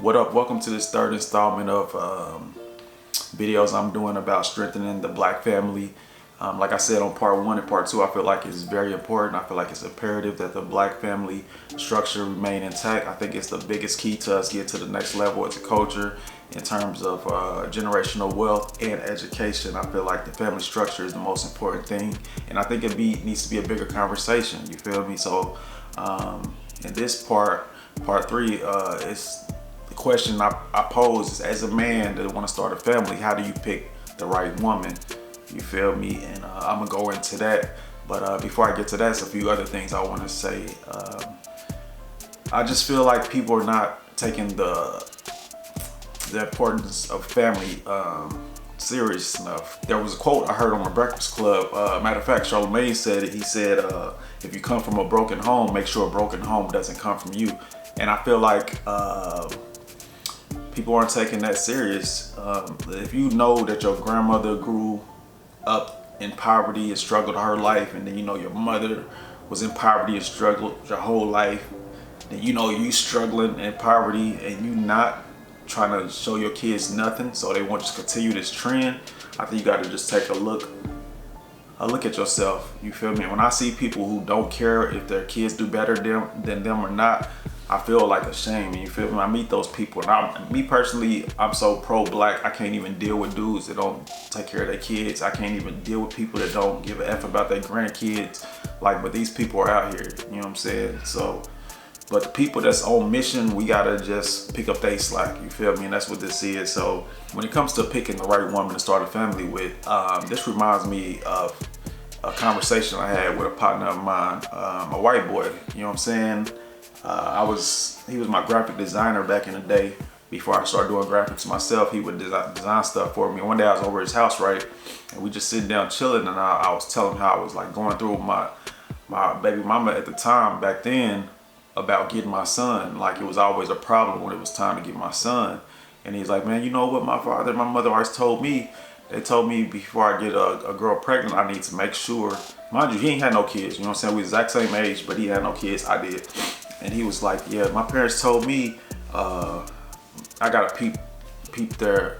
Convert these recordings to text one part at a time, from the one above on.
What up? Welcome to this third installment of videos I'm doing about strengthening the black family. Like I said on part one and part two, I feel like it's very important. I feel like it's imperative that the black family structure remain intact. I think it's the biggest key to us get to the next level as a culture in terms of generational wealth and education. I feel like the family structure is the most important thing, and I think needs to be a bigger conversation. You feel me? So in this part three, it's the question I pose is, as a man that want to start a family, how do you pick the right woman? You feel me? And I'm gonna go into that. But before I get to that, there's a few other things I want to say. I just feel like people are not taking the importance of family serious enough. There was a quote I heard on the Breakfast Club. Matter of fact, Charlamagne said it. He said, if you come from a broken home, make sure a broken home doesn't come from you. And I feel like people aren't taking that serious. If you know that your grandmother grew up in poverty and struggled her life, and then you know your mother was in poverty and struggled your whole life, then you know you struggling in poverty and you not trying to show your kids nothing, so they want to continue this trend. I think you got to just take a look at yourself. You feel me? When I see people who don't care if their kids do better than them or not, I feel like a shame. You feel me? I meet those people, and me personally, I'm so pro-black. I can't even deal with dudes that don't take care of their kids. I can't even deal with people that don't give a F about their grandkids. But these people are out here. You know what I'm saying? So, but the people that's on mission, we gotta just pick up their slack. You feel me? And that's what this is. So, when it comes to picking the right woman to start a family with, this reminds me of a conversation I had with a partner of mine, a white boy. You know what I'm saying? He was my graphic designer back in the day. Before I started doing graphics myself, he would design stuff for me. One day I was over his house, right? And we just sitting down chilling, and I was telling him how I was like going through my baby mama at the time back then about getting my son. Like, it was always a problem when it was time to get my son. And he's like, man, you know what, my father and my mother always told me? They told me before I get a girl pregnant, I need to make sure, mind you, he ain't had no kids. You know what I'm saying? We exact same age, but he had no kids. I did. And he was like, yeah, my parents told me I gotta peep her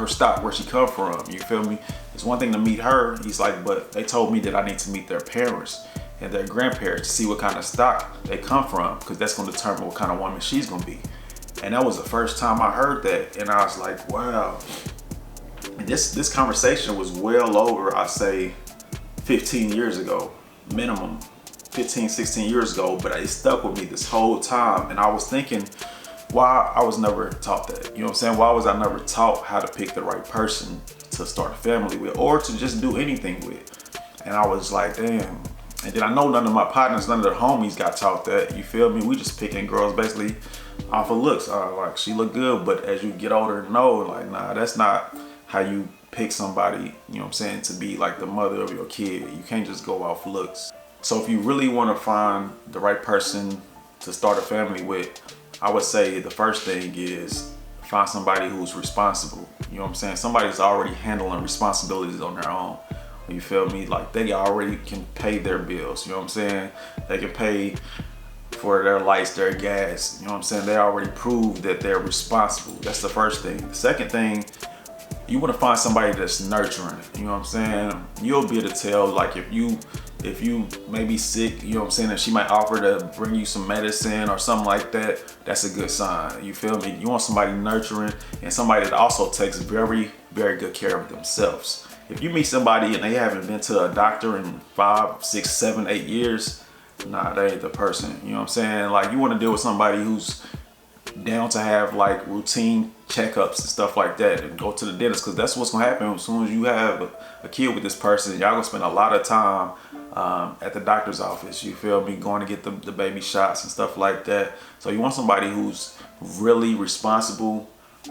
stock, where she come from. You feel me? It's one thing to meet her. He's like, but they told me that I need to meet their parents and their grandparents to see what kind of stock they come from, because that's gonna determine what kind of woman she's gonna be. And that was the first time I heard that, and I was like, wow. And this conversation was well over, I say, 15 years ago, minimum. 15, 16 years ago, but it stuck with me this whole time. And I was thinking, why I was never taught that. You know what I'm saying? Why was I never taught how to pick the right person to start a family with, or to just do anything with? And I was like, damn. And then I know none of my partners, none of their homies got taught that. You feel me? We just picking girls basically off of looks. Like, she look good, but as you get older and know, like, nah, that's not how you pick somebody, you know what I'm saying, to be like the mother of your kid. You can't just go off looks. So if you really want to find the right person to start a family with, I would say the first thing is find somebody who's responsible. You know what I'm saying? Somebody's already handling responsibilities on their own. You feel me? Like, they already can pay their bills. You know what I'm saying? They can pay for their lights, their gas. You know what I'm saying? They already proved that they're responsible. That's the first thing. The second thing, you want to find somebody that's nurturing. You know what I'm saying? You'll be able to tell, like, if you may be sick, you know what I'm saying, and she might offer to bring you some medicine or something like that, that's a good sign. You feel me? You want somebody nurturing and somebody that also takes very, very good care of themselves. If you meet somebody and they haven't been to a doctor in 5, 6, 7, 8 years, nah, they ain't the person. You know what I'm saying? Like, you want to deal with somebody who's down to have like routine checkups and stuff like that, and go to the dentist, because that's what's gonna happen as soon as you have a kid with this person. Y'all gonna spend a lot of time at the doctor's office. You feel me? Going to get the baby shots and stuff like that. So you want somebody who's really responsible,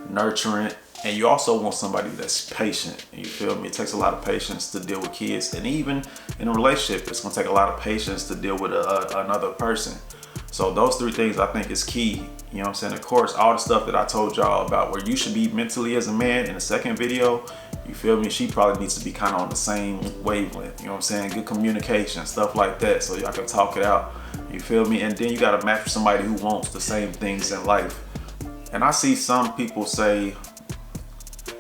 nurturing, and you also want somebody that's patient. You feel me? It takes a lot of patience to deal with kids, and even in a relationship, it's gonna take a lot of patience to deal with another person. So those three things I think is key. You know what I'm saying? Of course, all the stuff that I told y'all about where you should be mentally as a man in the second video, you feel me? She probably needs to be kind of on the same wavelength. You know what I'm saying? Good communication, stuff like that, so y'all can talk it out. You feel me? And then you gotta match with somebody who wants the same things in life. And I see some people say,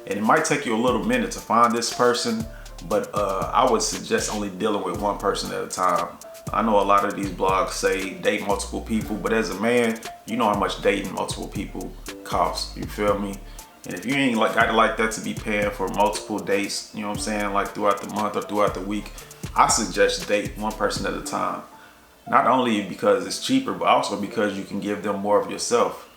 and it might take you a little minute to find this person, but I would suggest only dealing with one person at a time. I know a lot of these blogs say date multiple people, but as a man, you know how much dating multiple people costs. You feel me? And if you ain't like got it like that to be paying for multiple dates, you know what I'm saying, like throughout the month or throughout the week, I suggest date one person at a time. Not only because it's cheaper, but also because you can give them more of yourself.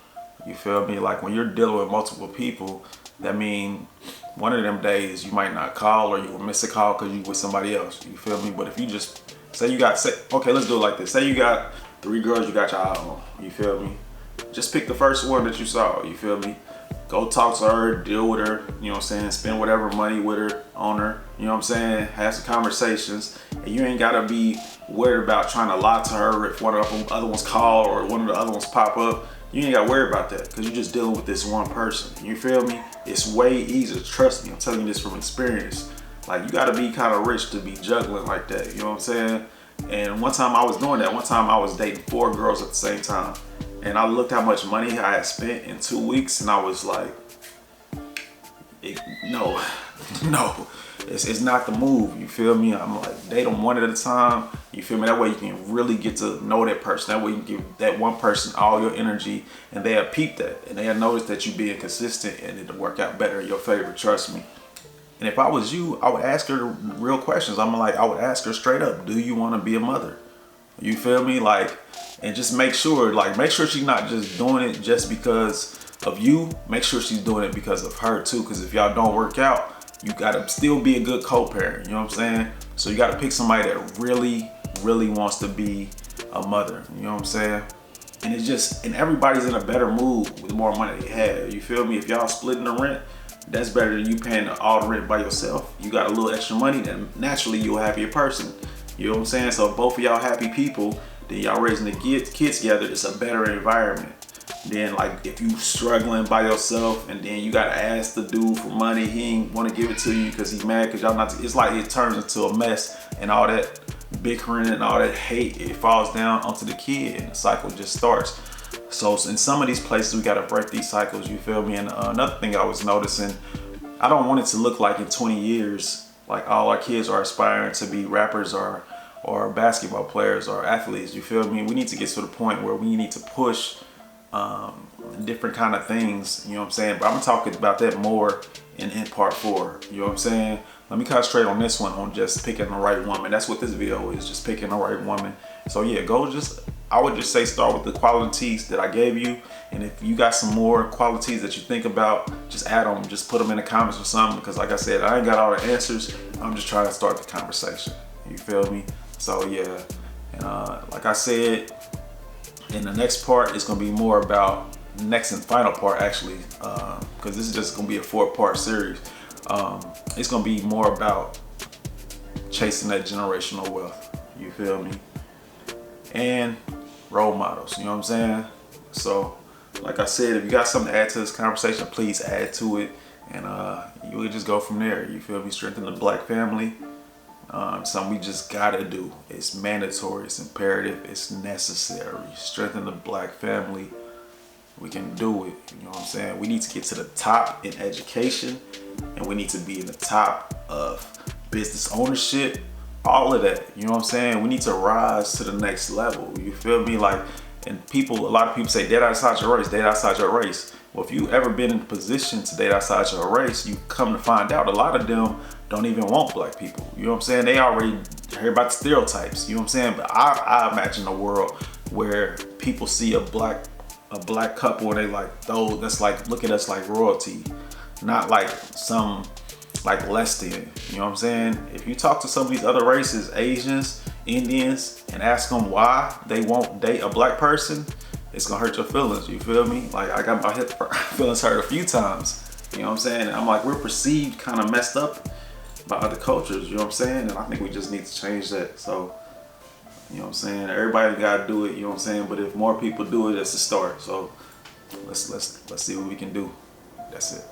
You feel me? Like when you're dealing with multiple people, that mean one of them days you might not call, or you will miss a call because you with somebody else. You feel me? But if you just say you got, okay, let's do it like this. Say you got 3 girls you got your eye on. You feel me? Just pick the first one that you saw. You feel me? Go talk to her, deal with her, you know what I'm saying? Spend whatever money with her, on her, you know what I'm saying? Have some conversations. And you ain't gotta be worried about trying to lie to her if one of the other ones call or one of the other ones pop up. You ain't gotta worry about that because you're just dealing with this one person. You feel me? It's way easier, trust me, I'm telling you this from experience. Like, you gotta be kind of rich to be juggling like that, you know what I'm saying? And one time I was doing that. One time I was dating 4 girls at the same time. And I looked how much money I had spent in 2 weeks, and I was like, no, it's not the move. You feel me? I'm like, date them one at a time. You feel me? That way you can really get to know that person. That way you can give that one person all your energy, and they'll peep that, and they'll notice that you being consistent, and it'll work out better in your favor. Trust me. And if I was you, I would ask her real questions. I would ask her straight up, do you want to be a mother? You feel me? Like, and just make sure she's not just doing it just because of you. Make sure she's doing it because of her too. Because if y'all don't work out, you gotta still be a good co-parent. You know what I'm saying? So you gotta pick somebody that really, really wants to be a mother. You know what I'm saying? And it's just, and everybody's in a better mood with the more money they have. You feel me? If y'all splitting the rent, that's better than you paying all the rent by yourself. You got a little extra money, then naturally you're a happier person. You know what I'm saying? So if both of y'all happy people, then y'all raising the kids together, it's a better environment. Then like if you struggling by yourself and then you gotta ask the dude for money, he ain't wanna give it to you because he's mad because y'all not, it's like it turns into a mess, and all that bickering and all that hate, it falls down onto the kid and the cycle just starts. So in some of these places we gotta break these cycles, you feel me? And another thing I was noticing, I don't want it to look like in 20 years, like all our kids are aspiring to be rappers or basketball players or athletes. You feel me? We need to get to the point where we need to push different kind of things, you know what I'm saying? But I'm talking about that more in part 4, you know what I'm saying? Let me concentrate on this one, on just picking the right woman. That's what this video is, just picking the right woman. So yeah, I would just say start with the qualities that I gave you, and if you got some more qualities that you think about, just add them, just put them in the comments or something, because like I said, I ain't got all the answers. I'm just trying to start the conversation, you feel me? So yeah, and like I said, in the next part, it's gonna be more about, next and final part actually, because this is just gonna be a 4-part series. It's gonna be more about chasing that generational wealth, you feel me? And role models, you know what I'm saying? So like I said, if you got something to add to this conversation, please add to it, and you would just go from there, you feel me? Strengthen the Black family. Something we just gotta do. It's mandatory, it's imperative, it's necessary. Strengthen the Black family. We can do it, you know what I'm saying? We need to get to the top in education, and we need to be in the top of business ownership, all of that, you know what I'm saying? We need to rise to the next level, you feel me? Like, and a lot of people say, date outside your race, date outside your race. Well, if you ever been in a position to date outside your race, you come to find out a lot of them don't even want Black people. You know what I'm saying? They already hear about the stereotypes, you know what I'm saying? But I imagine a world where people see a black couple and they like, oh, that's like, look at us like royalty, not like some like less than, you know what I'm saying? If you talk to some of these other races, Asians, Indians, and ask them why they won't date a Black person, it's gonna hurt your feelings, you feel me? Like, I got my feelings hurt a few times, you know what I'm saying? And I'm like, we're perceived kind of messed up by other cultures, you know what I'm saying? And I think we just need to change that. So, you know what I'm saying? Everybody gotta do it, you know what I'm saying? But if more people do it, that's a start. So let's see what we can do. That's it.